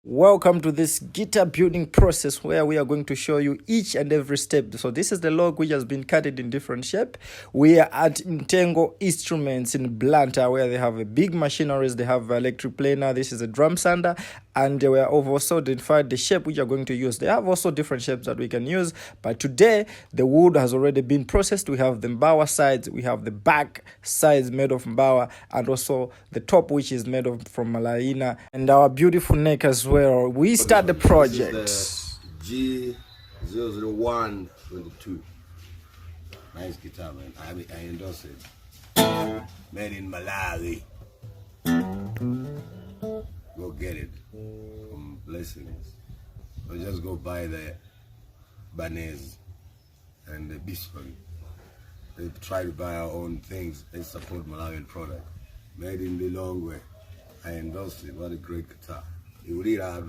Welcome to this guitar building process where we are going to show you each and every step. So this is the log which has been cut in different shape. We are at Intengo Instruments in Blantyre where they have a big machineries. They have electric planer. This is a drum sander, and we have also identified the shape which you are going to use. They have also different shapes that we can use, but today the wood has already been processed. We have the mbawa sides, we have the back sides made of mbawa, and also the top which is made of from Malawi, and our beautiful neck as well. We start the project. This is the G00122. Nice guitar, man. I endorse it. Made in Malawi. Go get it. From Blessings. Or just go buy the Banez and the Bison. They try to buy our own things and support Malawian product. Made in the long way. I endorse it. What a great guitar. You read out.